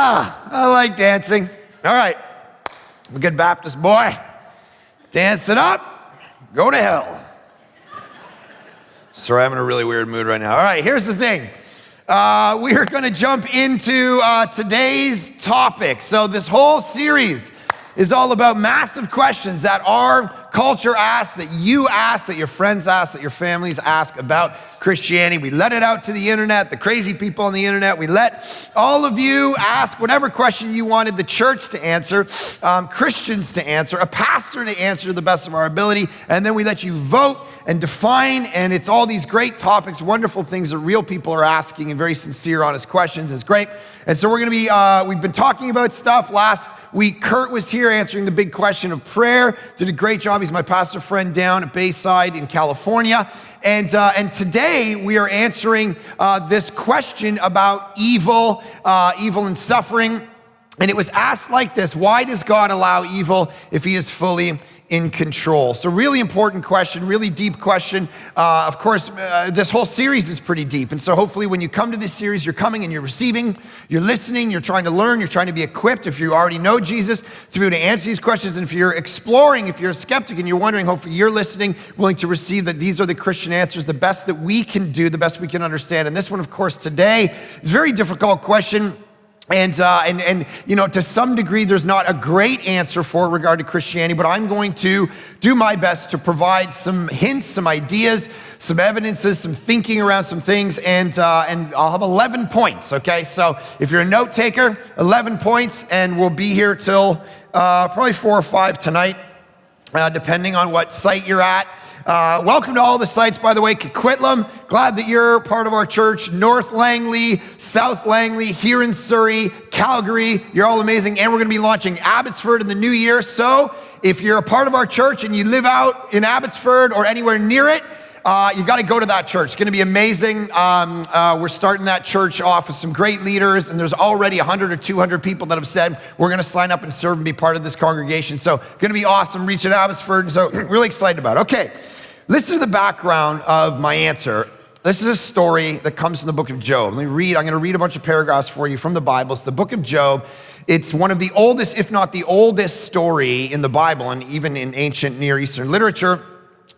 I like dancing. All right, I'm a good Baptist boy. Dance it up, go to hell. Sorry, I'm in a really weird mood right now. All right, here's the thing. We are gonna jump into today's topic. So this whole series is all about massive questions that our culture asks, that you ask, that your friends ask, that your families ask about Christianity. We let it out to the internet, the crazy people on the internet. We let all of you ask whatever question you wanted the church to answer, Christians to answer, a pastor to answer to the best of our ability, and then we let you vote and define, and it's all these great topics, wonderful things that real people are asking and very sincere, honest questions. It's great. And so we're gonna be, we've been talking about stuff. Last week, Kurt was here answering the big question of prayer. Did a great job. He's my pastor friend down at Bayside in California. And today we are answering this question about evil and suffering. And it was asked like this: why does God allow evil if he is fully in control? So really important question, really deep question. Of course, this whole series is pretty deep. And so hopefully when you come to this series, you're coming and you're receiving, you're listening, you're trying to learn, you're trying to be equipped, if you already know Jesus, to be able to answer these questions. And if you're exploring, if you're a skeptic and you're wondering, hopefully you're listening, willing to receive that these are the Christian answers, the best that we can do, the best we can understand. And this one, of course, today is a very difficult question. And you know, to some degree, there's not a great answer for regard to Christianity, but I'm going to do my best to provide some hints, some ideas, some evidences, some thinking around some things, and I'll have 11 points, okay? So if you're a note taker, 11 points, and we'll be here till probably 4 or 5 tonight, depending on what site you're at. Welcome to all the sites, by the way. Coquitlam, glad that you're part of our church. North Langley, South Langley, here in Surrey, Calgary, you're all amazing. And we're gonna be launching Abbotsford in the new year. So if you're a part of our church and you live out in Abbotsford or anywhere near it, you gotta go to that church. It's gonna be amazing. We're starting that church off with some great leaders, and there's already 100 or 200 people that have said, we're gonna sign up and serve and be part of this congregation. So gonna be awesome, reaching Abbotsford, and so really excited about it. Okay. Listen to the background of my answer. This is a story that comes from the book of Job. I'm gonna read a bunch of paragraphs for you from the Bible. It's the book of Job. It's one of the oldest, if not the oldest story in the Bible, and even in ancient Near Eastern literature.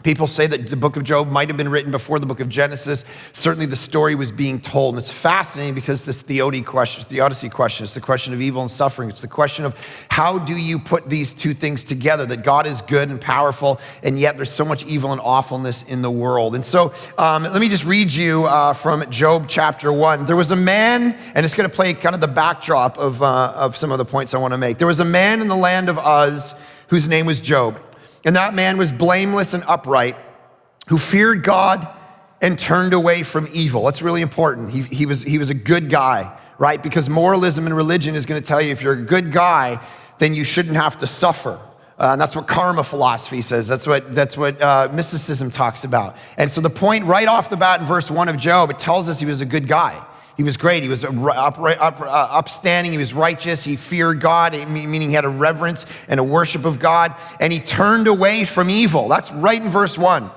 People say that the book of Job might have been written before the book of Genesis. Certainly the story was being told. And it's fascinating because this theodicy question, it's the question of evil and suffering. It's the question of how do you put these two things together, that God is good and powerful, and yet there's so much evil and awfulness in the world. And so let me just read you from Job chapter 1. There was a man, and it's gonna play kind of the backdrop of some of the points I wanna make. There was a man in the land of Uz whose name was Job. And that man was blameless and upright, who feared God and turned away from evil. That's really important. He was a good guy, right? Because moralism and religion is gonna tell you if you're a good guy, then you shouldn't have to suffer. And that's what karma philosophy says. That's what mysticism talks about. And so the point right off the bat in verse 1 of Job, it tells us he was a good guy. He was great. He was upstanding. He was righteous. He feared God, meaning he had a reverence and a worship of God. And he turned away from evil. That's right in verse 1.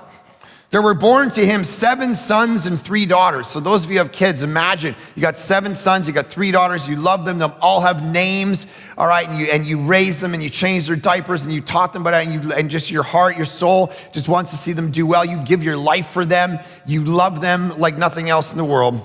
There were born to him 7 sons and 3 daughters. So those of you who have kids, imagine you got 7 sons, you got 3 daughters, you love them, they'll all have names, all right, and you raise them and you change their diapers and you taught them about it, and just your heart, your soul just wants to see them do well. You give your life for them. You love them like nothing else in the world.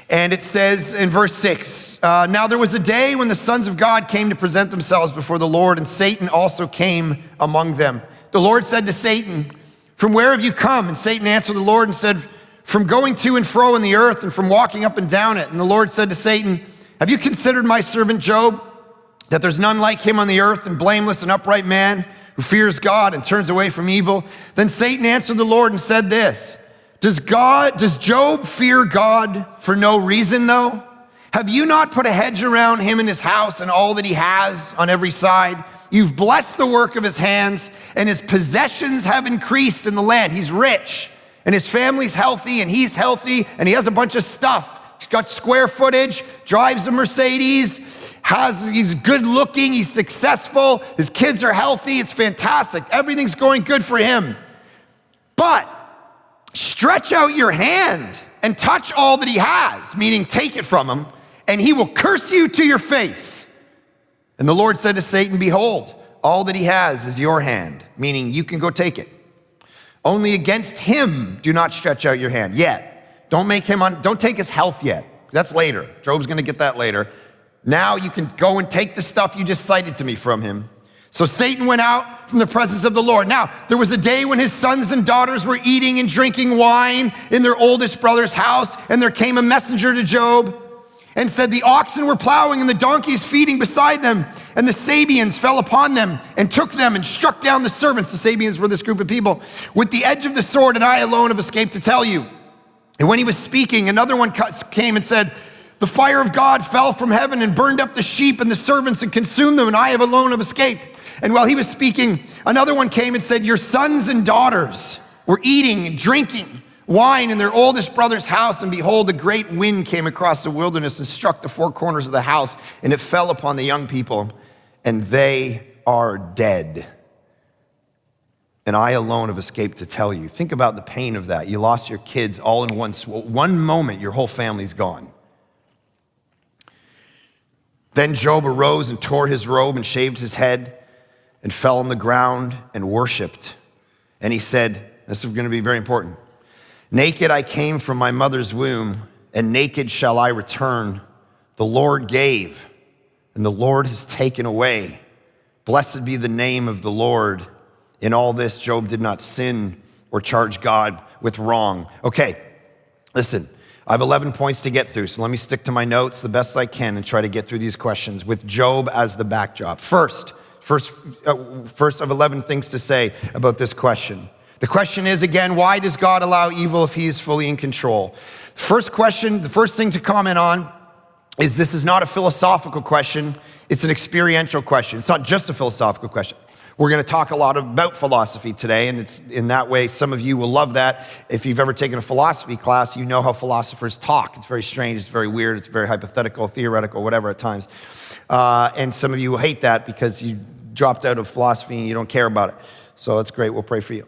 And it says in verse 6, now there was a day when the sons of God came to present themselves before the Lord, and Satan also came among them. The Lord said to Satan, from where have you come? And Satan answered the Lord and said, from going to and fro in the earth and from walking up and down it. And the Lord said to Satan, have you considered my servant Job, that there's none like him on the earth, and blameless and upright man who fears God and turns away from evil? Then Satan answered the Lord and said this, does Job fear God for no reason though? Have you not put a hedge around him and his house and all that he has on every side? You've blessed the work of his hands, and his possessions have increased in the land. He's rich, and his family's healthy, and he's healthy, and he has a bunch of stuff. He's got square footage, drives a Mercedes, he's good looking, he's successful, his kids are healthy, it's fantastic. Everything's going good for him. But stretch out your hand and touch all that he has, meaning take it from him, and he will curse you to your face. And the Lord said to Satan, behold, all that he has is your hand, meaning you can go take it. Only against him do not stretch out your hand yet. Don't take his health yet. That's later. Job's gonna get that later. Now you can go and take the stuff you just cited to me from him. So Satan went out from the presence of the Lord. Now, there was a day when his sons and daughters were eating and drinking wine in their oldest brother's house, and there came a messenger to Job and said, the oxen were plowing and the donkeys feeding beside them, and the Sabeans fell upon them and took them and struck down the servants. The Sabeans were this group of people with the edge of the sword, and I alone have escaped to tell you. And when he was speaking, another one came and said, the fire of God fell from heaven and burned up the sheep and the servants and consumed them, and I alone have escaped. And while he was speaking, another one came and said, your sons and daughters were eating and drinking wine in their oldest brother's house, and behold, a great wind came across the wilderness and struck the four corners of the house, and it fell upon the young people, and they are dead. And I alone have escaped to tell you. Think about the pain of that. You lost your kids all in one moment, your whole family's gone. Then Job arose and tore his robe and shaved his head and fell on the ground and worshiped. And he said, this is going to be very important, naked I came from my mother's womb, and naked shall I return. The Lord gave, and the Lord has taken away. Blessed be the name of the Lord. In all this, Job did not sin or charge God with wrong. Okay, listen, I have 11 points to get through, so let me stick to my notes the best I can and try to get through these questions with Job as the backdrop. First of 11 things to say about this question. The question is, again, why does God allow evil if he is fully in control? First question, the first thing to comment on is this is not a philosophical question, it's an experiential question. It's not just a philosophical question. We're gonna talk a lot about philosophy today, and it's in that way, some of you will love that. If you've ever taken a philosophy class, you know how philosophers talk. It's very strange, it's very weird, it's very hypothetical, theoretical, whatever at times. And some of you will hate that because you dropped out of philosophy and you don't care about it. So that's great, we'll pray for you.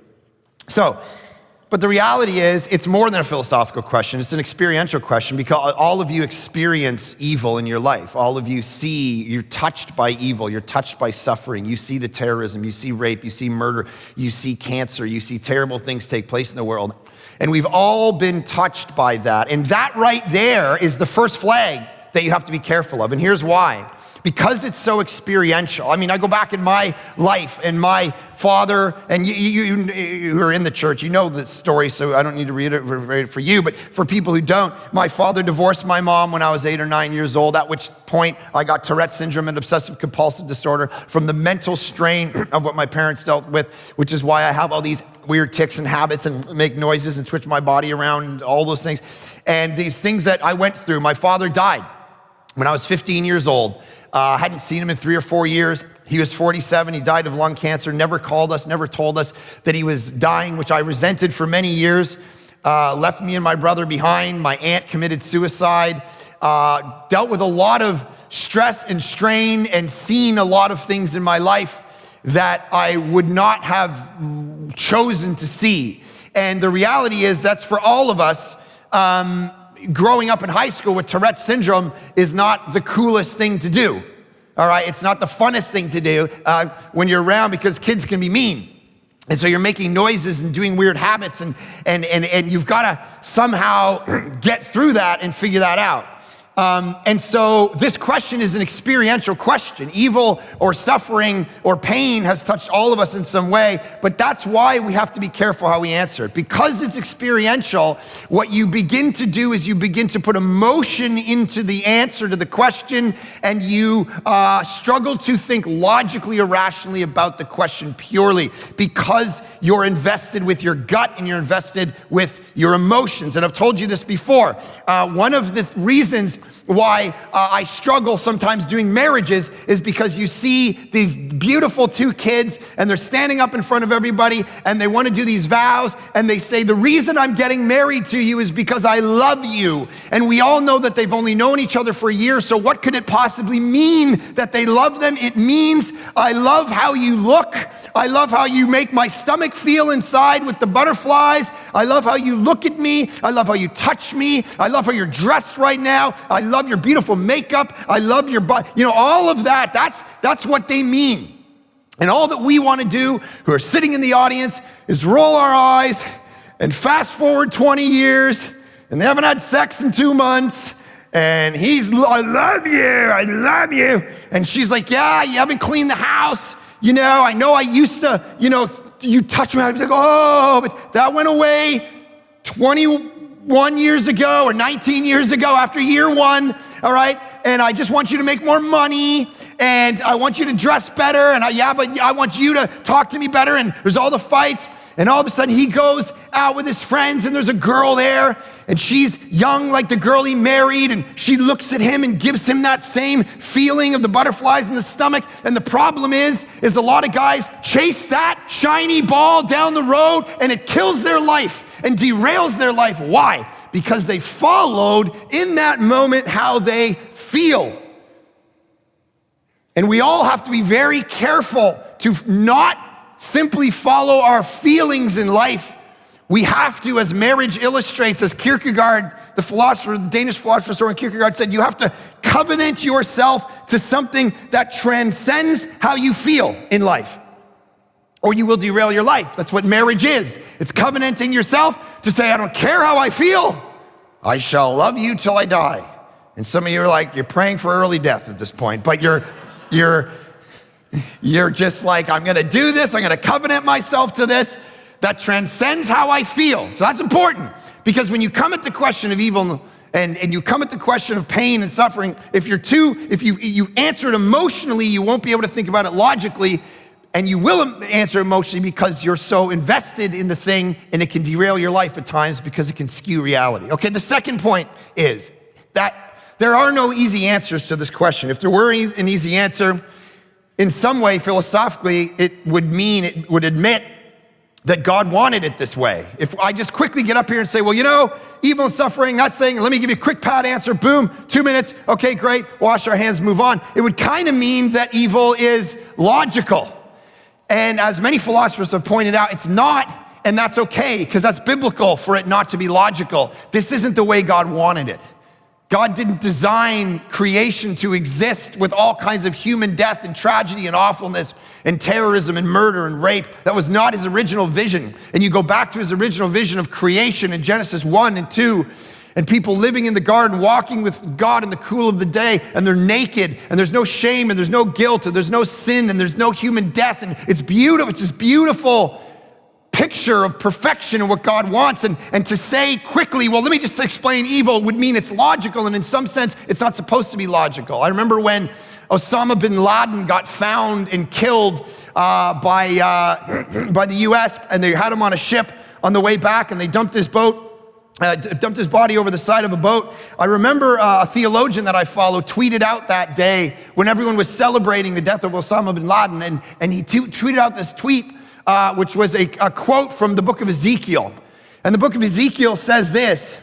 But the reality is, it's more than a philosophical question, it's an experiential question because all of you experience evil in your life. All of you you're touched by evil, you're touched by suffering. You see the terrorism, you see rape, you see murder, you see cancer, you see terrible things take place in the world. And we've all been touched by that. And that right there is the first flag that you have to be careful of. And here's why. Because it's so experiential. I mean, I go back in my life and my father, and you who are in the church, you know this story, so I don't need to read it for you, but for people who don't, my father divorced my mom when I was 8 or 9 years old, at which point I got Tourette syndrome and obsessive compulsive disorder from the mental strain of what my parents dealt with, which is why I have all these weird tics and habits and make noises and twitch my body around and all those things. And these things that I went through, my father died when I was 15 years old. I hadn't seen him in 3 or 4 years. He was 47, he died of lung cancer, never called us, never told us that he was dying, which I resented for many years. Left me and my brother behind. My aunt committed suicide. Dealt with a lot of stress and strain and seen a lot of things in my life that I would not have chosen to see. And the reality is that's for all of us. Growing up in high school with Tourette syndrome is not the coolest thing to do, all right? It's not the funnest thing to do when you're around because kids can be mean. And so you're making noises and doing weird habits and you've gotta somehow get through that and figure that out. And so this question is an experiential question. Evil or suffering or pain has touched all of us in some way, but that's why we have to be careful how we answer it. Because it's experiential, what you begin to do is you begin to put emotion into the answer to the question, and you struggle to think logically or rationally about the question purely because you're invested with your gut and you're invested with your emotions. And I've told you this before. One of the reasons why I struggle sometimes doing marriages is because you see these beautiful two kids and they're standing up in front of everybody and they want to do these vows and they say, the reason I'm getting married to you is because I love you. And we all know that they've only known each other for a year, so what could it possibly mean that they love them? It means I love how you look. I love how you make my stomach feel inside with the butterflies. I love how you look at me. I love how you touch me. I love how you're dressed right now. I love love your beautiful makeup. I love your body. All of that, that's what they mean. And all that we want to do, who are sitting in the audience, is roll our eyes and fast forward 20 years, and they haven't had sex in 2 months, and I love you. And she's like, yeah, you haven't cleaned the house. I know I used to, you touch me, I'd be like, oh, but that went away 21 years ago or 19 years ago after year 1, all right? And I just want you to make more money, and I want you to dress better, and but I want you to talk to me better, and there's all the fights. And all of a sudden he goes out with his friends, and there's a girl there, and she's young like the girl he married, and she looks at him and gives him that same feeling of the butterflies in the stomach. And the problem is a lot of guys chase that shiny ball down the road, and it kills their life and derails their life. Why? Because they followed in that moment how they feel. And we all have to be very careful to not simply follow our feelings in life. We have to, as marriage illustrates, as Kierkegaard, the Danish philosopher Søren Kierkegaard said, you have to covenant yourself to something that transcends how you feel in life, or you will derail your life. That's what marriage is. It's covenanting yourself to say, I don't care how I feel, I shall love you till I die. And some of you are like, you're praying for early death at this point, but you're just like, I'm gonna do this, I'm gonna covenant myself to this that transcends how I feel. So that's important, because when you come at the question of evil and you come at the question of pain and suffering, if you answer it emotionally, you won't be able to think about it logically, and you will answer emotionally because you're so invested in the thing, and it can derail your life at times because it can skew reality. Okay, the second point is that there are no easy answers to this question. If there were an easy answer, in some way, philosophically, it would admit that God wanted it this way. If I just quickly get up here and say, well, evil and suffering, that's thing, let me give you a quick pat answer, boom, 2 minutes, okay, great, wash our hands, move on. It would kind of mean that evil is logical. And as many philosophers have pointed out, it's not, and that's okay, because that's biblical for it not to be logical. This isn't the way God wanted it. God didn't design creation to exist with all kinds of human death and tragedy and awfulness and terrorism and murder and rape. That was not his original vision. And you go back to his original vision of creation in Genesis 1 and 2, and people living in the garden, walking with God in the cool of the day, and they're naked, and there's no shame, and there's no guilt, and there's no sin, and there's no human death, and it's beautiful. It's this beautiful picture of perfection and what God wants, and to say quickly, well, let me just explain evil would mean it's logical, and in some sense, it's not supposed to be logical. I remember when Osama bin Laden got found and killed by the US, and they had him on a ship on the way back, and they dumped his body over the side of a boat. I remember a theologian that I follow tweeted out that day when everyone was celebrating the death of Osama bin Laden, and he tweeted out this tweet, which was a quote from the book of Ezekiel. And the book of Ezekiel says this: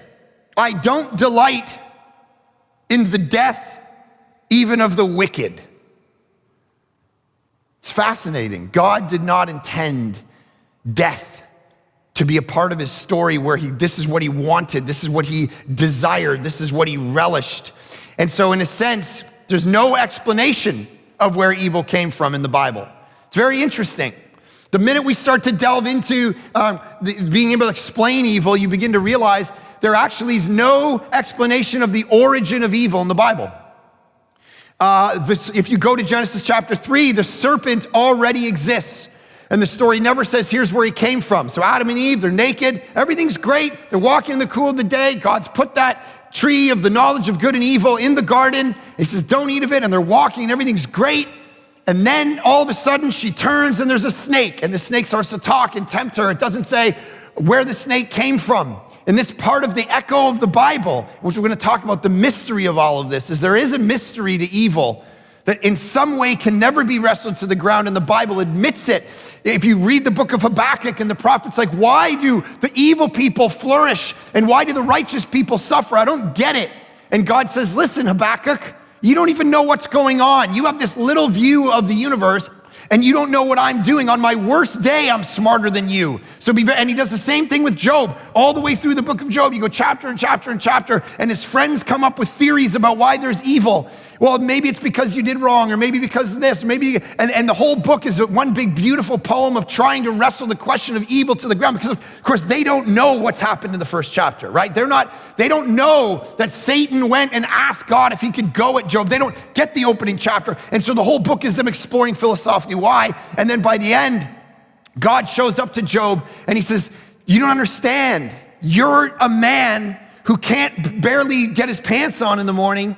I don't delight in the death even of the wicked. It's fascinating. God did not intend death to be a part of his story where this is what he wanted, this is what he desired, this is what he relished. And so in a sense, there's no explanation of where evil came from in the Bible. It's very interesting. The minute we start to delve into being able to explain evil, you begin to realize there actually is no explanation of the origin of evil in the Bible. If you go to Genesis chapter 3, the serpent already exists. And the story never says, here's where he came from. So Adam and Eve, they're naked. Everything's great. They're walking in the cool of the day. God's put that tree of the knowledge of good and evil in the garden. He says, don't eat of it. And they're walking and everything's great. And then all of a sudden she turns and there's a snake. And the snake starts to talk and tempt her. It doesn't say where the snake came from. And this part of the echo of the Bible, which we're going to talk about, the mystery of all of this, is there is a mystery to evil that in some way can never be wrestled to the ground, and the Bible admits it. If you read the book of Habakkuk and the prophets, like, why do the evil people flourish and why do the righteous people suffer? I don't get it. And God says, listen, Habakkuk, you don't even know what's going on. You have this little view of the universe and you don't know what I'm doing. On my worst day, I'm smarter than you. And he does the same thing with Job. All the way through the book of Job, you go chapter and chapter and chapter, and his friends come up with theories about why there's evil. Well, maybe it's because you did wrong, or maybe because of this, and the whole book is one big beautiful poem of trying to wrestle the question of evil to the ground, because of course they don't know what's happened in the first chapter, right? They don't know that Satan went and asked God if he could go at Job. They don't get the opening chapter, and so the whole book is them exploring philosophically why, and then by the end, God shows up to Job and he says, you don't understand. You're a man who can't barely get his pants on in the morning.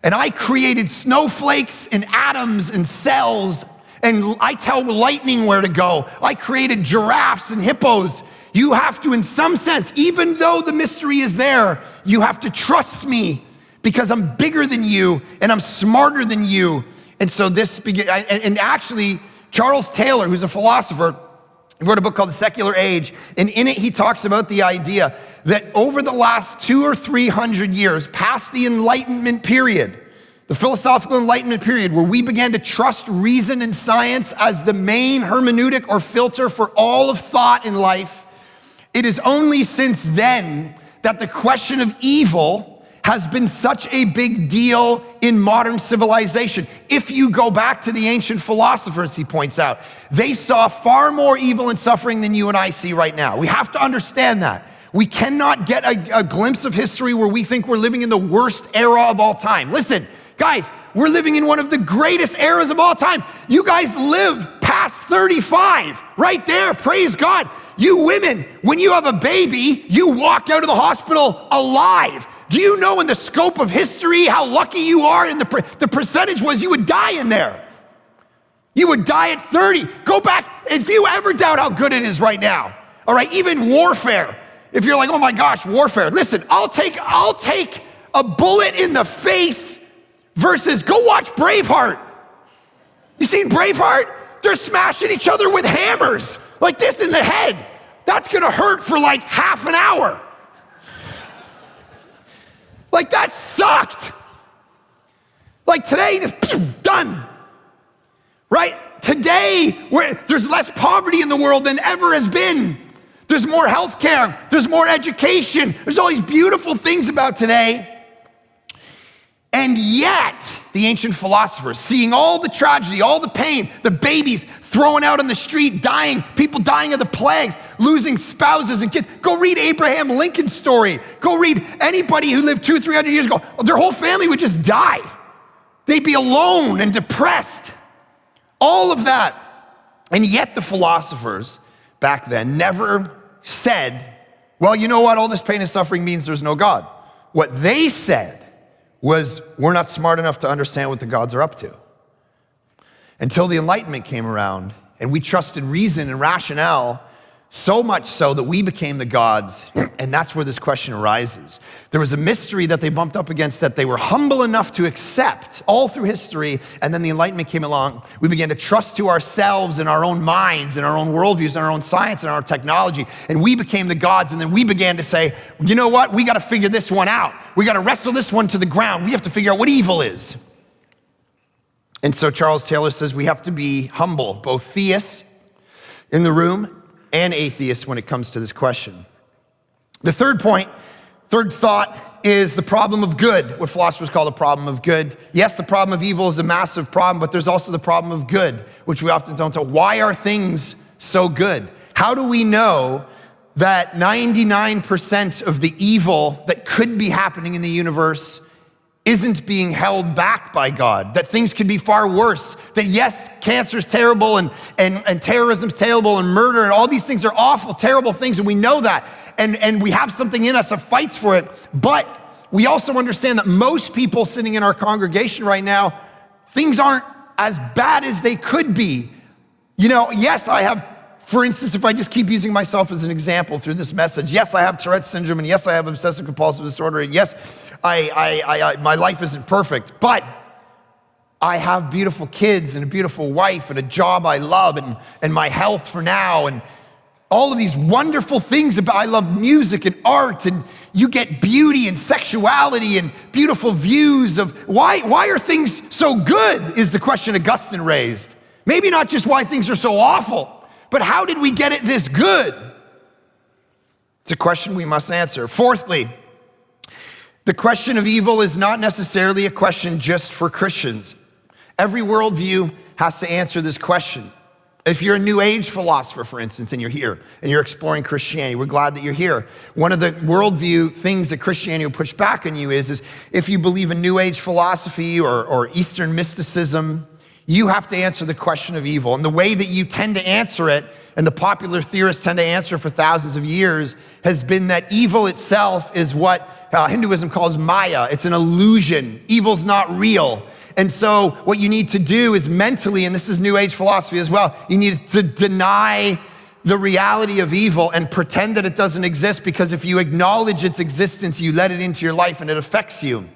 And I created snowflakes and atoms and cells, and I tell lightning where to go. I created giraffes and hippos. You have to, in some sense, even though the mystery is there, you have to trust me because I'm bigger than you and I'm smarter than you. And so this began, and actually, Charles Taylor, who's a philosopher, he wrote a book called The Secular Age, and in it he talks about the idea that over the last 200 or 300 years, past the Enlightenment period, the philosophical Enlightenment period, where we began to trust reason and science as the main hermeneutic or filter for all of thought in life, it is only since then that the question of evil has been such a big deal in modern civilization. If you go back to the ancient philosophers, he points out, they saw far more evil and suffering than you and I see right now. We have to understand that. We cannot get a glimpse of history where we think we're living in the worst era of all time. Listen, guys, we're living in one of the greatest eras of all time. You guys live past 35, right there, praise God. You women, when you have a baby, you walk out of the hospital alive. Do you know in the scope of history how lucky you are? And the percentage was you would die in there. You would die at 30. Go back, if you ever doubt how good it is right now, all right, even warfare. If you're like, oh my gosh, warfare. Listen, I'll take a bullet in the face versus go watch Braveheart. You seen Braveheart? They're smashing each other with hammers like this in the head. That's gonna hurt for like half an hour. Like that sucked. Like today, just done. Right? Today, there's less poverty in the world than ever has been. There's more healthcare, there's more education, there's all these beautiful things about today. And yet, the ancient philosophers, seeing all the tragedy, all the pain, the babies thrown out on the street, dying, people dying of the plagues, losing spouses and kids. Go read Abraham Lincoln's story. Go read anybody who lived 200, 300 years ago. Their whole family would just die. They'd be alone and depressed. All of that. And yet the philosophers back then never said, well, you know what? All this pain and suffering means there's no God. What they said was, we're not smart enough to understand what the gods are up to. Until the Enlightenment came around and we trusted reason and rationale so much so that we became the gods, and that's where this question arises. There was a mystery that they bumped up against that they were humble enough to accept all through history, and then the Enlightenment came along. We began to trust to ourselves and our own minds and our own worldviews and our own science and our technology, and we became the gods, and then we began to say, you know what, we gotta figure this one out. We gotta wrestle this one to the ground. We have to figure out what evil is. And so Charles Taylor says we have to be humble, both theists in the room and atheists when it comes to this question. The third thought is the problem of good, what philosophers call the problem of good. Yes, the problem of evil is a massive problem, but there's also the problem of good, which we often don't know. Why are things so good? How do we know that 99% of the evil that could be happening in the universe isn't being held back by God, that things could be far worse, that yes, cancer's terrible and terrorism's terrible and murder and all these things are awful, terrible things, and we know that, and we have something in us that fights for it, but we also understand that most people sitting in our congregation right now, things aren't as bad as they could be. You know, yes, I have, for instance, if I just keep using myself as an example through this message, yes, I have Tourette's syndrome, and yes, I have obsessive compulsive disorder, and yes, my life isn't perfect, but I have beautiful kids and a beautiful wife and a job I love and my health for now and all of these wonderful things about, I love music and art, and you get beauty and sexuality and beautiful views of why are things so good is the question Augustine raised. Maybe not just why things are so awful, but how did we get it this good? It's a question we must answer. Fourthly, the question of evil is not necessarily a question just for Christians. Every worldview has to answer this question. If you're a New Age philosopher, for instance, and you're here and you're exploring Christianity, we're glad that you're here. One of the worldview things that Christianity will push back on you is if you believe in New Age philosophy or Eastern mysticism, you have to answer the question of evil. And the way that you tend to answer it, and the popular theorists tend to answer for thousands of years, has been that evil itself is what Hinduism calls Maya. It's an illusion. Evil's not real. And so what you need to do is mentally, and this is New Age philosophy as well, you need to deny the reality of evil and pretend that it doesn't exist, because if you acknowledge its existence, you let it into your life and it affects you.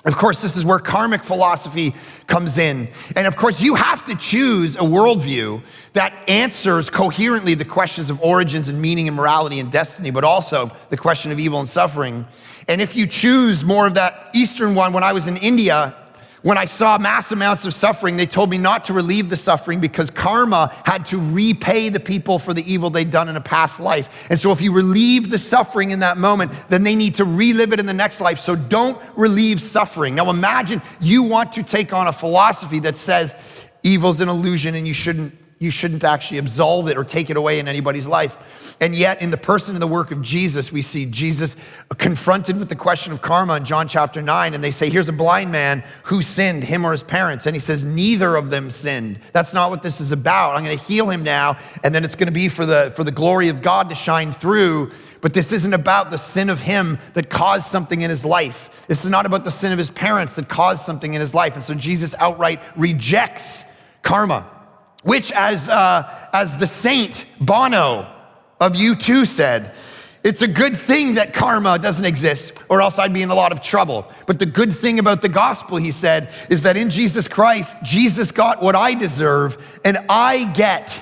Of course, this is where karmic philosophy comes in. And of course, you have to choose a worldview that answers coherently the questions of origins and meaning and morality and destiny, but also the question of evil and suffering. And if you choose more of that Eastern one, when I was in India, when I saw mass amounts of suffering, they told me not to relieve the suffering because karma had to repay the people for the evil they'd done in a past life. And so if you relieve the suffering in that moment, then they need to relive it in the next life. So don't relieve suffering. Now imagine you want to take on a philosophy that says evil's an illusion and you shouldn't actually absolve it or take it away in anybody's life. And yet in the person and the work of Jesus, we see Jesus confronted with the question of karma in John chapter 9. And they say, here's a blind man who sinned, him or his parents. And he says, neither of them sinned. That's not what this is about. I'm going to heal him now. And then it's going to be for the glory of God to shine through. But this isn't about the sin of him that caused something in his life. This is not about the sin of his parents that caused something in his life. And so Jesus outright rejects karma, which as the saint Bono of U2 said, it's a good thing that karma doesn't exist, or else I'd be in a lot of trouble. But the good thing about the gospel, he said, is that in Jesus Christ, Jesus got what I deserve, and I get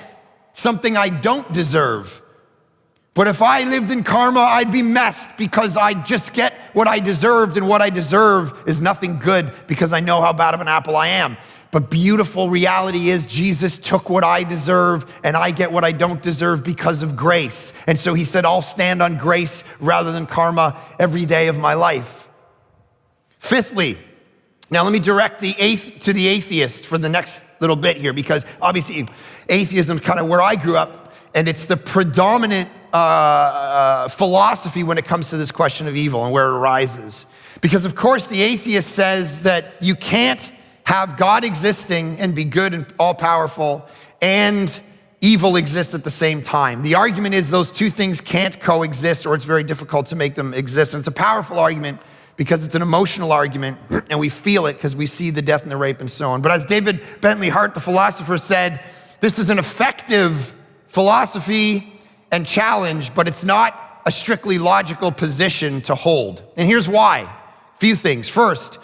something I don't deserve. But if I lived in karma, I'd be messed because I just get what I deserved, and what I deserve is nothing good because I know how bad of an apple I am. But beautiful reality is Jesus took what I deserve and I get what I don't deserve because of grace. And so he said, I'll stand on grace rather than karma every day of my life. Fifthly, now let me direct to the atheist for the next little bit here, because obviously atheism is kind of where I grew up, and it's the predominant philosophy when it comes to this question of evil and where it arises. Because of course the atheist says that you can't have God existing and be good and all-powerful and evil exist at the same time. The argument is those two things can't coexist, or it's very difficult to make them exist. And it's a powerful argument because it's an emotional argument, and we feel it because we see the death and the rape and so on. But as David Bentley Hart, the philosopher, said, this is an effective philosophy and challenge, but it's not a strictly logical position to hold. And here's why. A few things. First,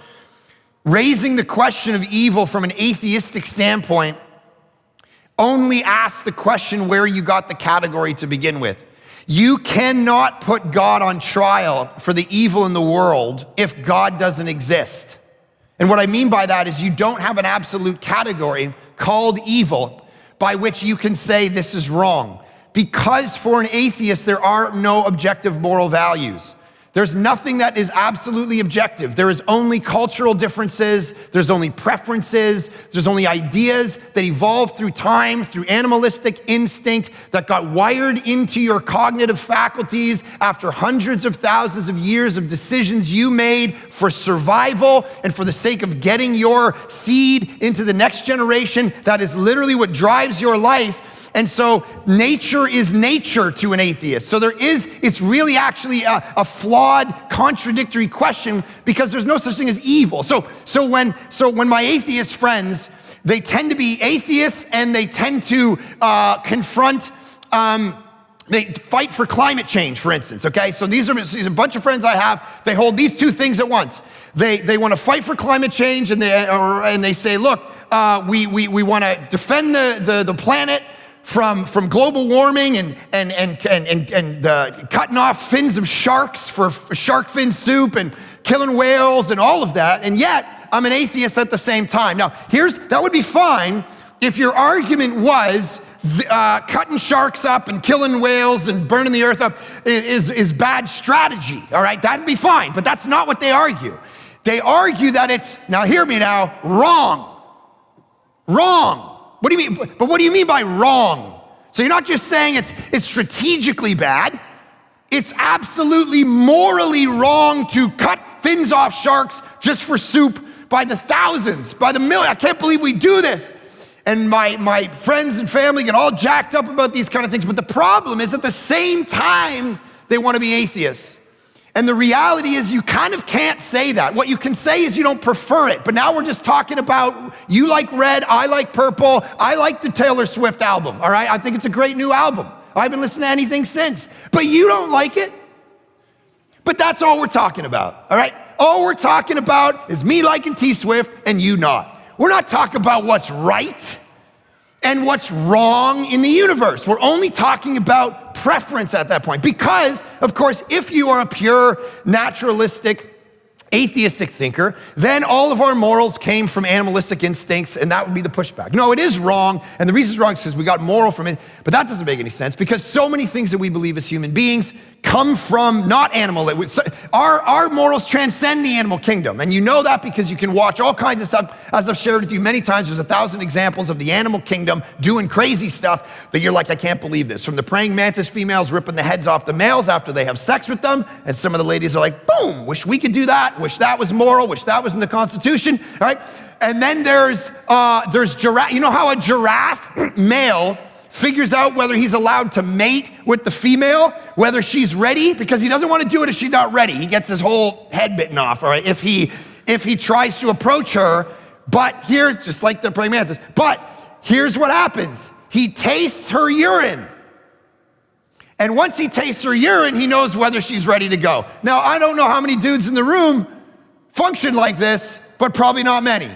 raising the question of evil from an atheistic standpoint only asks the question where you got the category to begin with. You cannot put God on trial for the evil in the world if God doesn't exist. And what I mean by that is you don't have an absolute category called evil by which you can say this is wrong. Because for an atheist, there are no objective moral values. There's nothing that is absolutely objective. There is only cultural differences. There's only preferences. There's only ideas that evolved through time, through animalistic instinct that got wired into your cognitive faculties after hundreds of thousands of years of decisions you made for survival and for the sake of getting your seed into the next generation. That is literally what drives your life. And so nature is nature to an atheist. So it's really actually a flawed, contradictory question, because there's no such thing as evil. So when my atheist friends, they tend to be atheists and they tend to confront, they fight for climate change, for instance, okay? So these are a bunch of friends I have, they hold these two things at once. They want to fight for climate change, and they say, look, we want to defend the planet from global warming and cutting off fins of sharks for shark fin soup and killing whales and all of that. And yet I'm an atheist at the same time. Now that would be fine if your argument was cutting sharks up and killing whales and burning the earth up is bad strategy, all right? That'd be fine, but that's not what they argue. They argue that it's, now hear me now, wrong. Wrong. What do you mean? But what do you mean by wrong? So you're not just saying it's strategically bad. It's absolutely morally wrong to cut fins off sharks just for soup by the thousands, by the million. I can't believe we do this. And my friends and family get all jacked up about these kind of things. But the problem is at the same time, they want to be atheists. And the reality is you kind of can't say that. What you can say is you don't prefer it. But now we're just talking about you like red, I like purple, I like the Taylor Swift album, all right? I think it's a great new album. I haven't listened to anything since. But you don't like it. But that's all we're talking about, all right? All we're talking about is me liking T-Swift and you not. We're not talking about what's right and what's wrong in the universe. We're only talking about preference at that point. Because, of course, if you are a pure, naturalistic, atheistic thinker, then all of our morals came from animalistic instincts, and that would be the pushback. No, it is wrong, and the reason it's wrong is because we got moral from it, but that doesn't make any sense, because so many things that we believe as human beings come from not animal. Our morals transcend the animal kingdom, and you know that because you can watch all kinds of stuff. As I've shared with you many times, there's 1,000 examples of the animal kingdom doing crazy stuff that you're like, I can't believe this. From the praying mantis females ripping the heads off the males after they have sex with them, and some of the ladies are like, boom, wish we could do that, wish that was moral, wish that was in the Constitution, all right? And then there's giraffe. You know how a giraffe male figures out whether he's allowed to mate with the female, whether she's ready, because he doesn't want to do it if she's not ready. He gets his whole head bitten off, all right, if he tries to approach her. But here's, just like the praying mantis, but here's what happens. He tastes her urine. And once he tastes her urine, he knows whether she's ready to go. Now, I don't know how many dudes in the room function like this, but probably not many.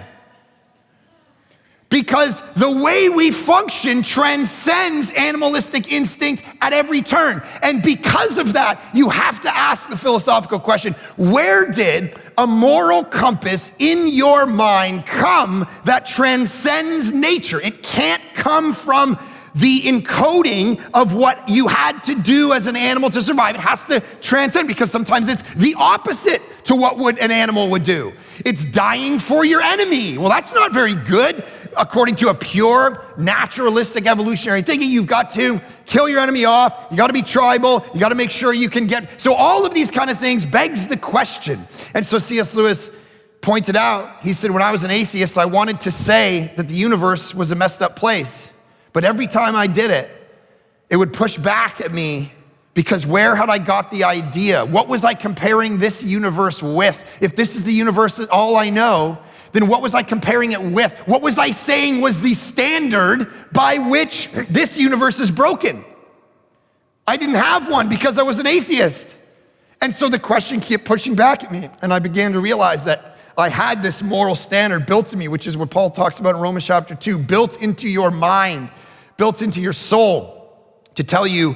Because the way we function transcends animalistic instinct at every turn. And because of that, you have to ask the philosophical question, where did a moral compass in your mind come that transcends nature? It can't come from the encoding of what you had to do as an animal to survive. It has to transcend, because sometimes it's the opposite to what an animal would do. It's dying for your enemy. Well, that's not very good. According to a pure, naturalistic, evolutionary thinking, you've got to kill your enemy off. You got to be tribal. You got to make sure you can get. So all of these kind of things begs the question. And so C.S. Lewis pointed out, he said, when I was an atheist, I wanted to say that the universe was a messed up place. But every time I did it, it would push back at me, because where had I got the idea? What was I comparing this universe with? If this is the universe that all I know, then what was I comparing it with? What was I saying was the standard by which this universe is broken? I didn't have one because I was an atheist. And so the question kept pushing back at me, and I began to realize that I had this moral standard built in me, which is what Paul talks about in Romans chapter 2, built into your mind, built into your soul, to tell you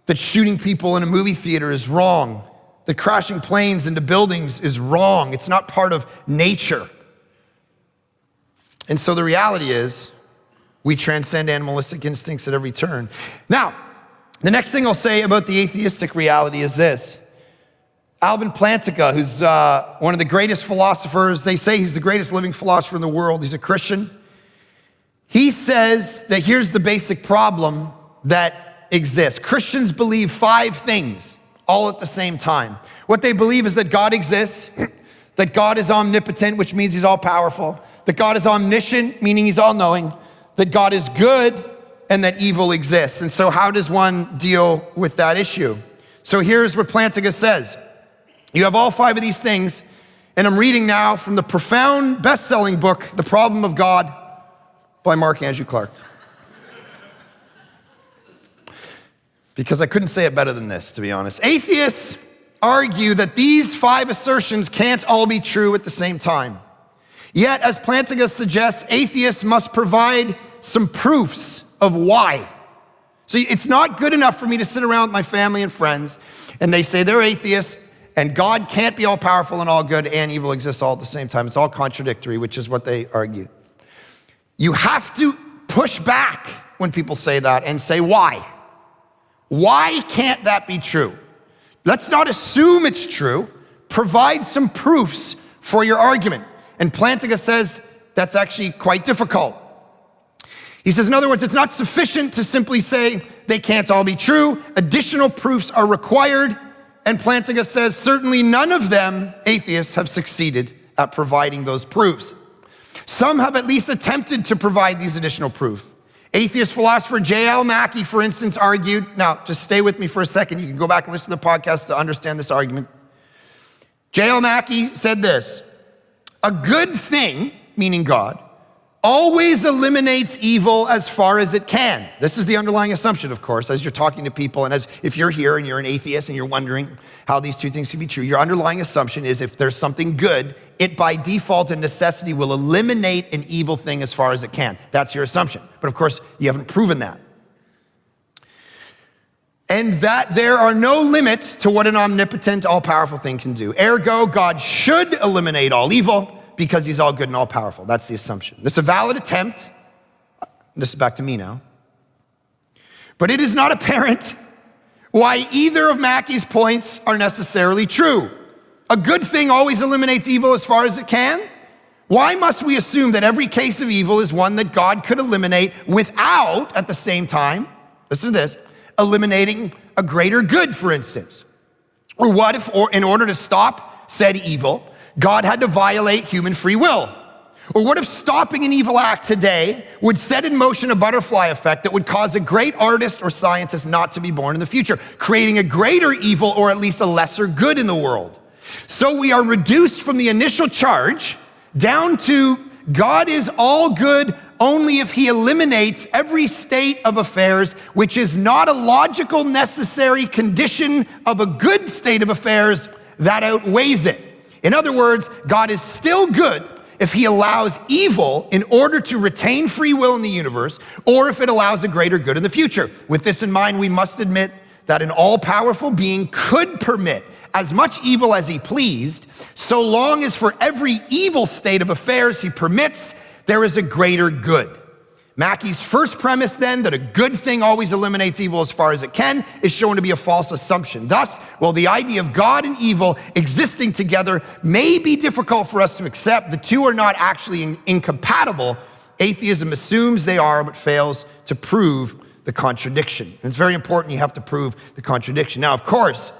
that shooting people in a movie theater is wrong, that crashing planes into buildings is wrong. It's not part of nature. And so the reality is, we transcend animalistic instincts at every turn. Now, the next thing I'll say about the atheistic reality is this. Alvin Plantinga, who's one of the greatest philosophers, they say he's the greatest living philosopher in the world. He's a Christian. He says that here's the basic problem that exists. Christians believe 5 things all at the same time. What they believe is that God exists, that God is omnipotent, which means he's all powerful, that God is omniscient, meaning he's all knowing, that God is good, and that evil exists. And so how does one deal with that issue? So here's what Plantinga says. You have all 5 of these things, and I'm reading now from the profound best-selling book, The Problem of God, by Mark Andrew Clark. Because I couldn't say it better than this, to be honest. Atheists argue that these 5 assertions can't all be true at the same time. Yet, as Plantinga suggests, atheists must provide some proofs of why. So it's not good enough for me to sit around with my family and friends, and they say they're atheists, and God can't be all powerful and all good, and evil exists all at the same time. It's all contradictory, which is what they argue. You have to push back when people say that and say, why? Why can't that be true? Let's not assume it's true. Provide some proofs for your argument. And Plantinga says that's actually quite difficult. He says, in other words, it's not sufficient to simply say they can't all be true. Additional proofs are required. And Plantinga says, certainly none of them, atheists, have succeeded at providing those proofs. Some have at least attempted to provide these additional proofs. Atheist philosopher J.L. Mackie, for instance, argued, now just stay with me for a second, you can go back and listen to the podcast to understand this argument. J.L. Mackie said this, a good thing, meaning God, always eliminates evil as far as it can. This is the underlying assumption, of course, as you're talking to people, and as if you're here and you're an atheist and you're wondering how these two things can be true, your underlying assumption is if there's something good, it by default and necessity will eliminate an evil thing as far as it can. That's your assumption. But of course, you haven't proven that. And that there are no limits to what an omnipotent, all-powerful thing can do. Ergo, God should eliminate all evil because he's all good and all-powerful. That's the assumption. This is a valid attempt. This is back to me now. But it is not apparent why either of Mackie's points are necessarily true. A good thing always eliminates evil as far as it can. Why must we assume that every case of evil is one that God could eliminate without, at the same time, listen to this, eliminating a greater good, for instance? Or what if, in order to stop said evil, God had to violate human free will? Or what if stopping an evil act today would set in motion a butterfly effect that would cause a great artist or scientist not to be born in the future, creating a greater evil or at least a lesser good in the world? So we are reduced from the initial charge down to God is all good only if he eliminates every state of affairs, which is not a logical necessary condition of a good state of affairs that outweighs it. In other words, God is still good if he allows evil in order to retain free will in the universe, or if it allows a greater good in the future. With this in mind, we must admit that an all-powerful being could permit as much evil as he pleased, so long as for every evil state of affairs he permits, there is a greater good. Mackie's first premise then, that a good thing always eliminates evil as far as it can, is shown to be a false assumption. Thus, while the idea of God and evil existing together may be difficult for us to accept, the two are not actually incompatible. Atheism assumes they are, but fails to prove the contradiction. And it's very important you have to prove the contradiction. Now, of course,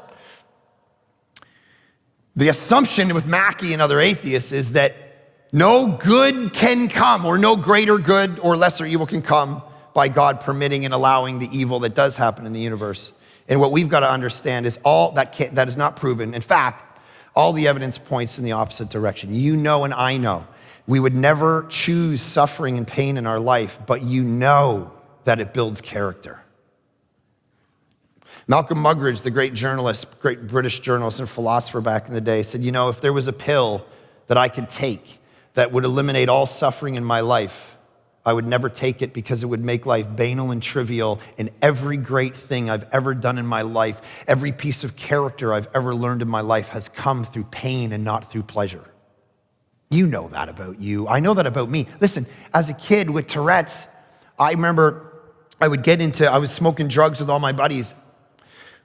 the assumption with Mackie and other atheists is that no good can come, or no greater good or lesser evil can come by God permitting and allowing the evil that does happen in the universe. And what we've got to understand is all that is not proven. In fact, all the evidence points in the opposite direction. You know and I know we would never choose suffering and pain in our life, but you know that it builds character. Malcolm Muggeridge, the great journalist, great British journalist and philosopher back in the day, said, you know, if there was a pill that I could take that would eliminate all suffering in my life, I would never take it because it would make life banal and trivial, and every great thing I've ever done in my life, every piece of character I've ever learned in my life has come through pain and not through pleasure. You know that about you. I know that about me. Listen, as a kid with Tourette's, I remember I was smoking drugs with all my buddies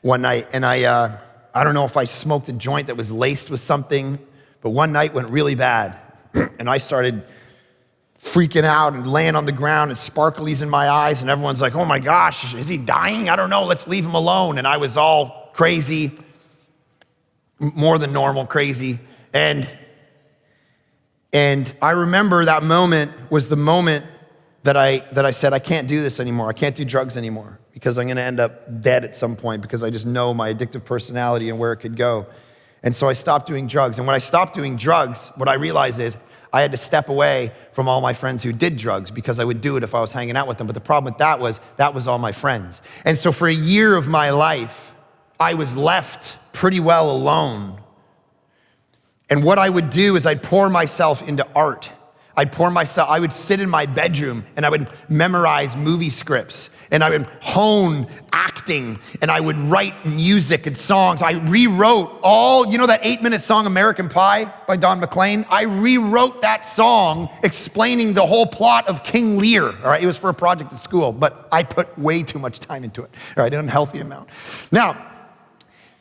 one night, and I don't know if I smoked a joint that was laced with something, but one night went really bad. And I started freaking out and laying on the ground and sparklies in my eyes, and everyone's like, oh my gosh, is he dying? I don't know, let's leave him alone. And I was all crazy, more than normal crazy. And I remember that moment was the moment that I said, I can't do this anymore. I can't do drugs anymore because I'm gonna end up dead at some point because I just know my addictive personality and where it could go. And so I stopped doing drugs. And when I stopped doing drugs, what I realized is I had to step away from all my friends who did drugs because I would do it if I was hanging out with them. But the problem with that was all my friends. And so for a year of my life, I was left pretty well alone. And what I would do is I'd pour myself into art. I would sit in my bedroom and I would memorize movie scripts and I would hone acting and I would write music and songs. I rewrote that 8-minute song, American Pie by Don McLean? I rewrote that song explaining the whole plot of King Lear, all right? It was for a project at school, but I put way too much time into it, all right, an unhealthy amount. Now,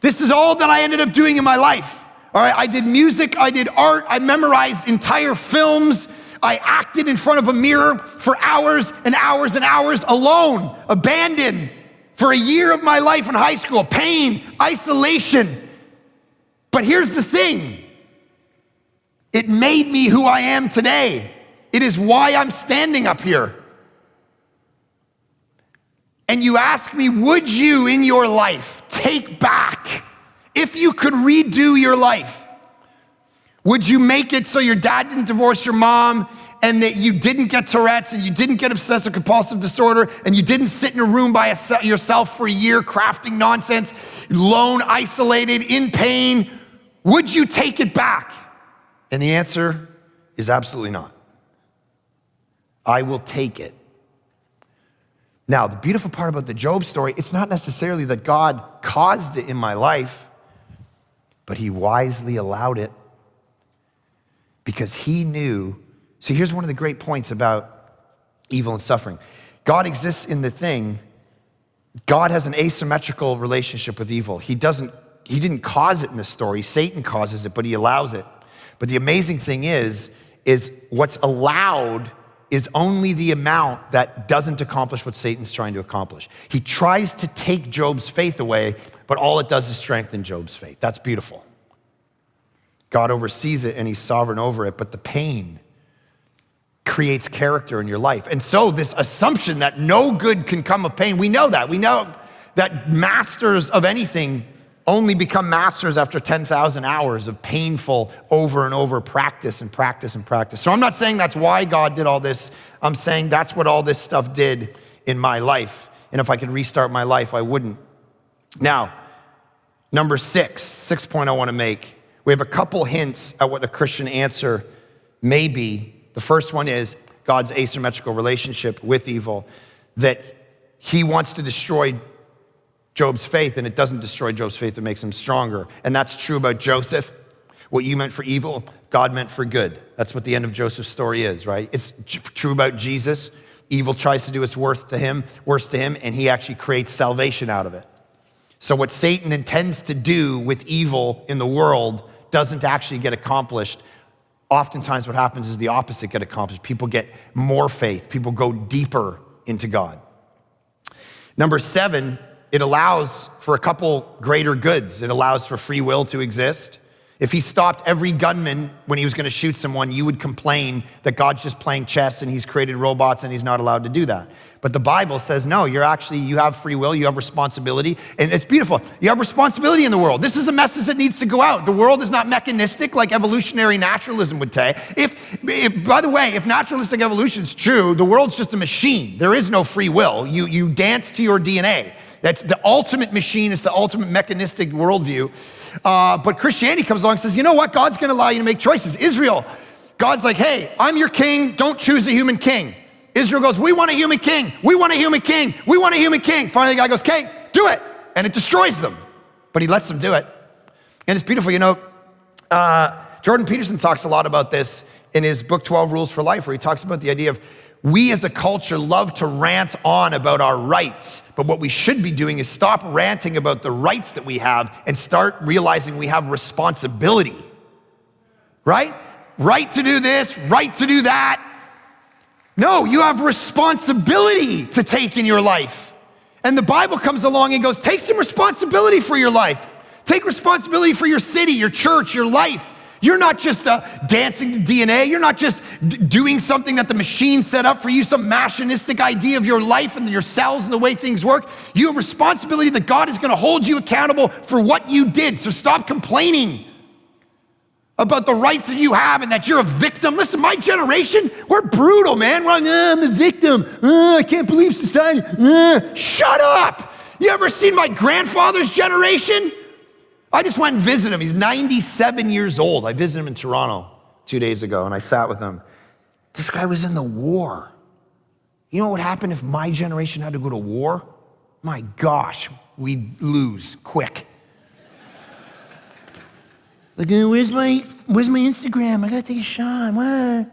this is all that I ended up doing in my life, all right? I did music, I did art, I memorized entire films, I acted in front of a mirror for hours and hours and hours alone, abandoned for a year of my life in high school, pain, isolation. But here's the thing. It made me who I am today. It is why I'm standing up here. And you ask me, would you in your life take back, if you could redo your life, would you make it so your dad didn't divorce your mom and that you didn't get Tourette's and you didn't get obsessive compulsive disorder and you didn't sit in a room by yourself for a year crafting nonsense, alone, isolated, in pain? Would you take it back? And the answer is absolutely not. I will take it. Now, the beautiful part about the Job story, it's not necessarily that God caused it in my life, but he wisely allowed it. Because he knew, see, here's one of the great points about evil and suffering. God exists in the thing. God has an asymmetrical relationship with evil. He didn't cause it in the story. Satan causes it, but he allows it. But the amazing thing is what's allowed is only the amount that doesn't accomplish what Satan's trying to accomplish. He tries to take Job's faith away, but all it does is strengthen Job's faith. That's beautiful. God oversees it and he's sovereign over it, but the pain creates character in your life. And so this assumption that no good can come of pain, we know that. We know that masters of anything only become masters after 10,000 hours of painful over and over practice and practice and practice. So I'm not saying that's why God did all this. I'm saying that's what all this stuff did in my life. And if I could restart my life, I wouldn't. Now, number sixth point I want to make. We have a couple hints at what the Christian answer may be. The first one is God's asymmetrical relationship with evil, that he wants to destroy Job's faith, and it doesn't destroy Job's faith, it makes him stronger. And that's true about Joseph. What you meant for evil, God meant for good. That's what the end of Joseph's story is, right? It's true about Jesus. Evil tries to do its worst to him, and he actually creates salvation out of it. So what Satan intends to do with evil in the world doesn't actually get accomplished. Oftentimes what happens is the opposite get accomplished. People get more faith. People go deeper into God. Number 7, it allows for a couple greater goods. It allows for free will to exist. If he stopped every gunman when he was going to shoot someone, you would complain that God's just playing chess and he's created robots and he's not allowed to do that. But the Bible says, no, you have free will, you have responsibility, and it's beautiful. You have responsibility in the world. This is a message that needs to go out. The world is not mechanistic like evolutionary naturalism would say. By the way, if naturalistic evolution is true, the world's just a machine. There is no free will. You dance to your DNA. That's the ultimate machine. It's the ultimate mechanistic worldview. But Christianity comes along and says, you know what? God's gonna allow you to make choices. Israel, God's like, hey, I'm your king. Don't choose a human king. Israel goes, we want a human king. We want a human king. We want a human king. Finally, the guy goes, okay, do it. And it destroys them. But he lets them do it. And it's beautiful. Jordan Peterson talks a lot about this in his book, 12 Rules for Life, where he talks about the idea of we as a culture love to rant on about our rights, but what we should be doing is stop ranting about the rights that we have and start realizing we have responsibility, right? Right to do this, right to do that. No, you have responsibility to take in your life. And the Bible comes along and goes, take some responsibility for your life. Take responsibility for your city, your church, your life. You're not just dancing to DNA. You're not just doing something that the machine set up for you, some machinistic idea of your life and your cells and the way things work. You have responsibility that God is gonna hold you accountable for what you did. So stop complaining about the rights that you have and that you're a victim. Listen, my generation, we're brutal, man. We're like, I'm a victim. I can't believe society. Shut up. You ever seen my grandfather's generation? I just went and visited him. He's 97 years old. I visited him in Toronto 2 days ago, and I sat with him. This guy was in the war. You know what would happen if my generation had to go to war? My gosh, we'd lose quick. Like, where's my Instagram? I gotta take a shot. What?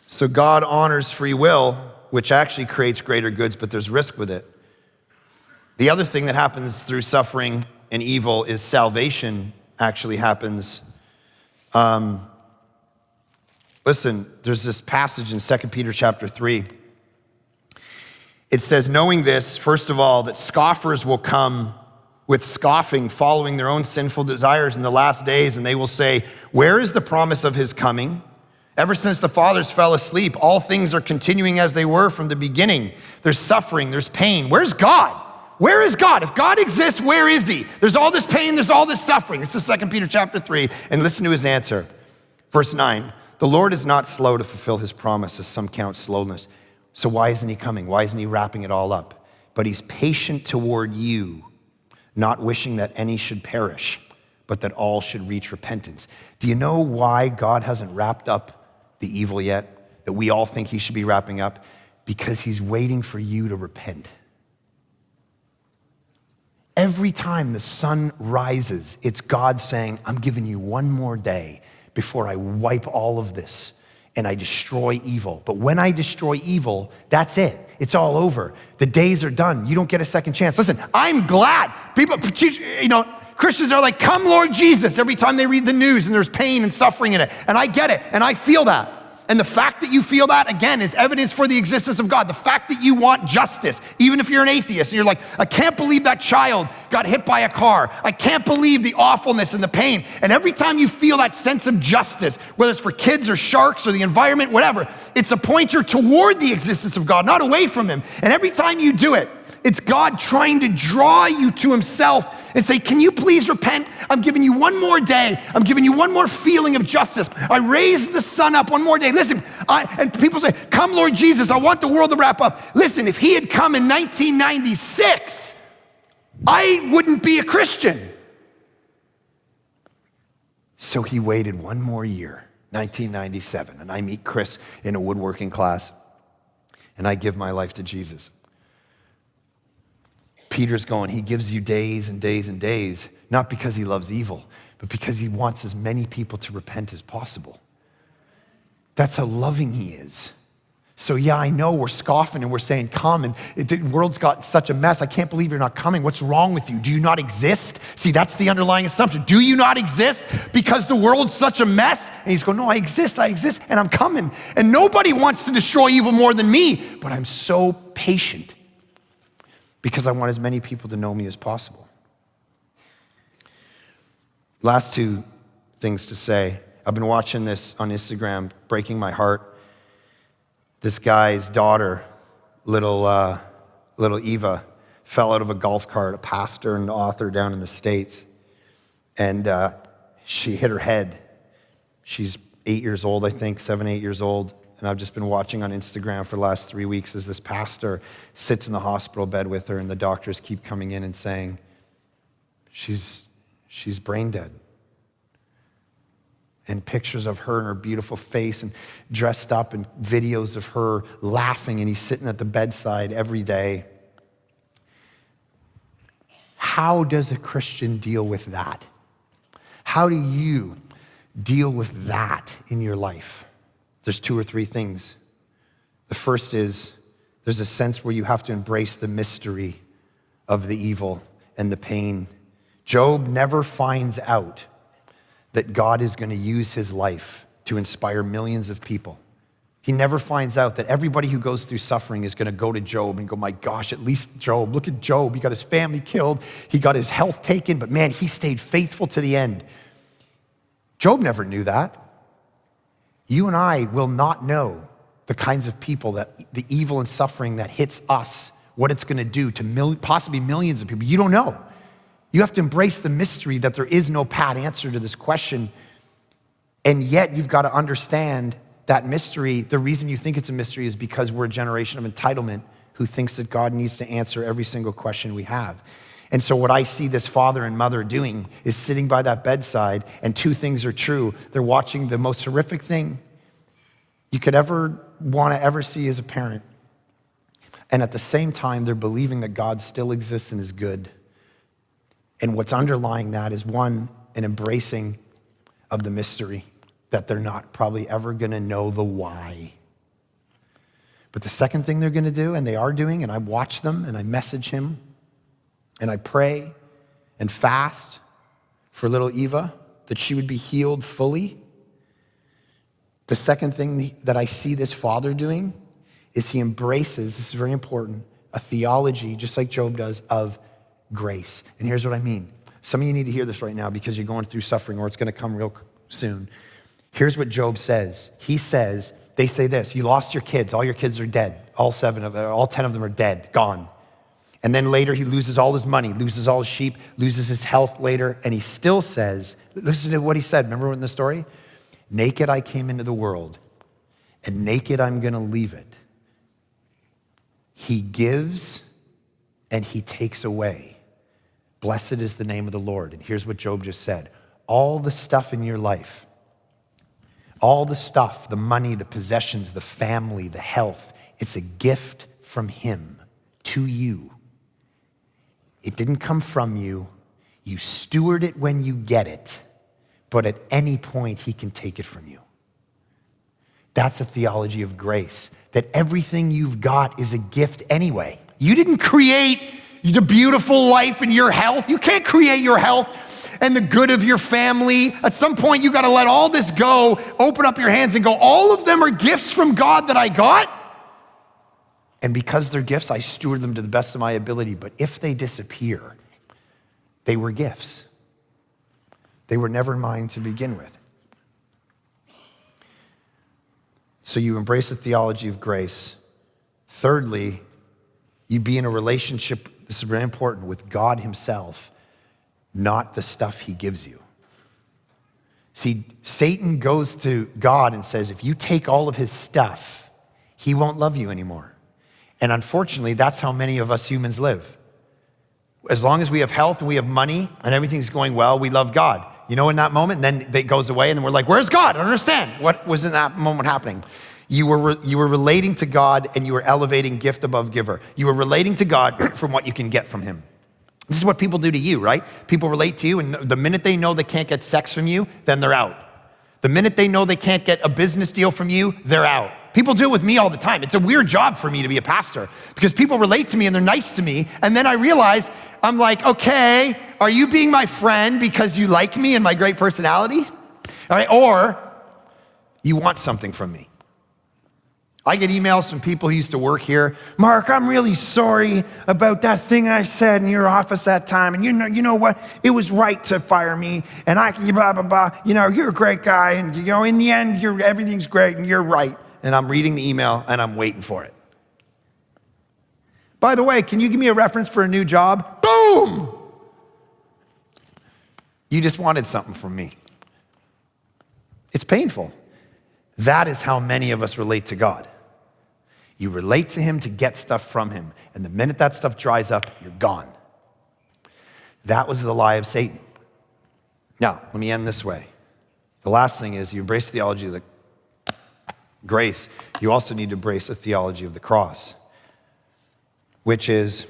So God honors free will, which actually creates greater goods, but there's risk with it. The other thing that happens through suffering and evil is salvation actually happens. Listen, there's this passage in 2 Peter chapter 3. It says, knowing this, first of all, that scoffers will come with scoffing, following their own sinful desires in the last days, and they will say, where is the promise of his coming? Ever since the fathers fell asleep, all things are continuing as they were from the beginning. There's suffering, there's pain. Where's God? Where is God? If God exists, where is he? There's all this pain, there's all this suffering. It's the 2 Peter chapter 3, and listen to his answer. Verse 9, the Lord is not slow to fulfill his promise, as some count slowness. So why isn't he coming? Why isn't he wrapping it all up? But he's patient toward you, not wishing that any should perish, but that all should reach repentance. Do you know why God hasn't wrapped up the evil yet, that we all think he should be wrapping up? Because he's waiting for you to repent. Every time the sun rises, it's God saying, I'm giving you one more day before I wipe all of this and I destroy evil. But when I destroy evil, that's it. It's all over. The days are done. You don't get a second chance. Listen, I'm glad. People, Christians are like, come Lord Jesus, every time they read the news and there's pain and suffering in it. And I get it, and I feel that. And the fact that you feel that, again, is evidence for the existence of God. The fact that you want justice, even if you're an atheist, and you're like, I can't believe that child got hit by a car. I can't believe the awfulness and the pain. And every time you feel that sense of justice, whether it's for kids or sharks or the environment, whatever, it's a pointer toward the existence of God, not away from him. And every time you do it, it's God trying to draw you to himself and say, can you please repent? I'm giving you one more day. I'm giving you one more feeling of justice. I raised the sun up one more day. Listen, and people say, come Lord Jesus, I want the world to wrap up. Listen, if he had come in 1996, I wouldn't be a Christian. So he waited one more year, 1997, and I meet Chris in a woodworking class, and I give my life to Jesus. Peter's going, he gives you days and days and days, not because he loves evil, but because he wants as many people to repent as possible. That's how loving he is. So yeah, I know we're scoffing and we're saying, come, and the world's got such a mess. I can't believe you're not coming. What's wrong with you? Do you not exist? See, that's the underlying assumption. Do you not exist because the world's such a mess? And he's going, no, I exist, and I'm coming. And nobody wants to destroy evil more than me, but I'm so patient because I want as many people to know me as possible. Last two things to say. I've been watching this on Instagram, breaking my heart. This guy's daughter, little Eva, fell out of a golf cart, a pastor and author down in the States. And she hit her head. She's 8 years old, I think, 7, 8 years old. And I've just been watching on Instagram for the last 3 weeks as this pastor sits in the hospital bed with her, and the doctors keep coming in and saying, she's brain dead. And pictures of her and her beautiful face and dressed up, and videos of her laughing, and he's sitting at the bedside every day. How does a Christian deal with that? How do you deal with that in your life? There's 2 or 3 things. The first is there's a sense where you have to embrace the mystery of the evil and the pain. Job never finds out that God is going to use his life to inspire millions of people. He never finds out that everybody who goes through suffering is going to go to Job and go, my gosh, at least Job, look at Job. He got his family killed. He got his health taken, but man, he stayed faithful to the end. Job never knew that. You and I will not know the kinds of people that the evil and suffering that hits us, what it's going to do to possibly millions of people. You don't know. You have to embrace the mystery that there is no pat answer to this question. And yet you've got to understand that mystery. The reason you think it's a mystery is because we're a generation of entitlement who thinks that God needs to answer every single question we have. And so what I see this father and mother doing is sitting by that bedside, and two things are true. They're watching the most horrific thing you could ever want to ever see as a parent. And at the same time, they're believing that God still exists and is good. And what's underlying that is, one, an embracing of the mystery, that they're not probably ever going to know the why. But the second thing they're going to do, and they are doing, and I watch them and I message him and I pray and fast for little Eva, that she would be healed fully. The second thing that I see this father doing is he embraces, this is very important, a theology, just like Job does, of grace. And here's what I mean. Some of you need to hear this right now because you're going through suffering, or it's going to come real soon. Here's what Job says. He says, they say this: you lost your kids. All your kids are dead. All 10 of them are dead, gone. And then later he loses all his money, loses all his sheep, loses his health later. And he still says, listen to what he said. Remember in the story? Naked I came into the world, and naked I'm going to leave it. He gives and he takes away. Blessed is the name of the Lord. And here's what Job just said. All the stuff in your life, all the stuff, the money, the possessions, the family, the health, it's a gift from him to you. It didn't come from you. You steward it when you get it, but at any point he can take it from you. That's a theology of grace, that everything you've got is a gift anyway. You didn't create the beautiful life and your health. You can't create your health and the good of your family. At some point, you got to let all this go, open up your hands and go, all of them are gifts from God that I got. And because they're gifts, I steward them to the best of my ability. But if they disappear, they were gifts. They were never mine to begin with. So you embrace the theology of grace. Thirdly, you be in a relationship, this is very important, with God himself, not the stuff he gives you. See, Satan goes to God and says, if you take all of his stuff, he won't love you anymore. And unfortunately, that's how many of us humans live. As long as we have health and we have money and everything's going well, we love God. You know, in that moment, and then it goes away, and then we're like, where's God? I don't understand. What was in that moment happening? You were relating to God, and you were elevating gift above giver. You were relating to God from what you can get from him. This is what people do to you, right? People relate to you, and the minute they know they can't get sex from you, then they're out. The minute they know they can't get a business deal from you, they're out. People do it with me all the time. It's a weird job for me to be a pastor because people relate to me and they're nice to me. And then I realize, I'm like, okay, are you being my friend because you like me and my great personality? All right, or you want something from me. I get emails from people who used to work here. Mark, I'm really sorry about that thing I said in your office that time. And you know what? It was right to fire me. And I can blah, blah, blah. You know, you're a great guy. And you know, in the end, everything's great and you're right. And I'm reading the email and I'm waiting for it. By the way, can you give me a reference for a new job? Boom! You just wanted something from me. It's painful. That is how many of us relate to God. You relate to him to get stuff from him. And the minute that stuff dries up, you're gone. That was the lie of Satan. Now, let me end this way. The last thing is you embrace the theology of the grace. You also need to embrace a theology of the cross, which is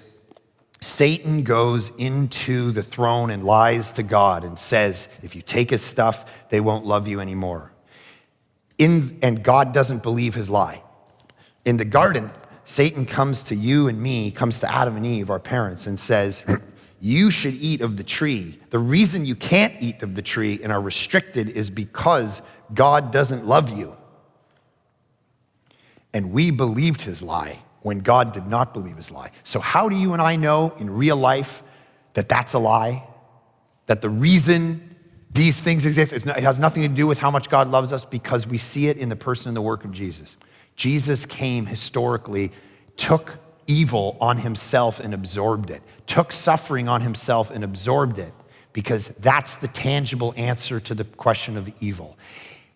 Satan goes into the throne and lies to God and says, if you take his stuff, they won't love you anymore. And God doesn't believe his lie. In the garden, Satan comes to you and me, comes to Adam and Eve, our parents, and says, you should eat of the tree. The reason you can't eat of the tree and are restricted is because God doesn't love you. And we believed his lie when God did not believe his lie. So how do you and I know in real life that that's a lie? That the reason these things exist, it has nothing to do with how much God loves us, because we see it in the person and the work of Jesus. Jesus came historically, took evil on himself and absorbed it, took suffering on himself and absorbed it, because that's the tangible answer to the question of evil.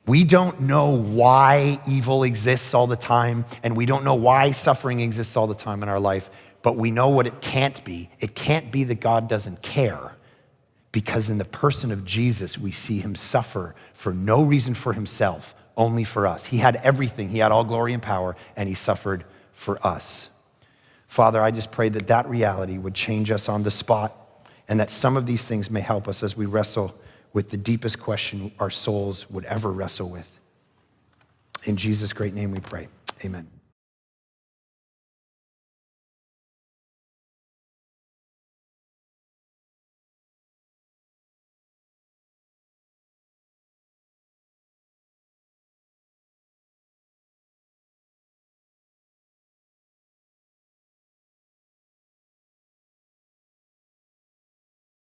We don't know why evil exists all the time, and we don't know why suffering exists all the time in our life, But we know what it can't be. It can't be that God doesn't care, because in the person of Jesus, we see him suffer for no reason for himself, only for us. He had everything. He had all glory and power, and he suffered for us. Father, I just pray that that reality would change us on the spot, and that some of these things may help us as we wrestle with the deepest question our souls would ever wrestle with. In Jesus' great name we pray. Amen.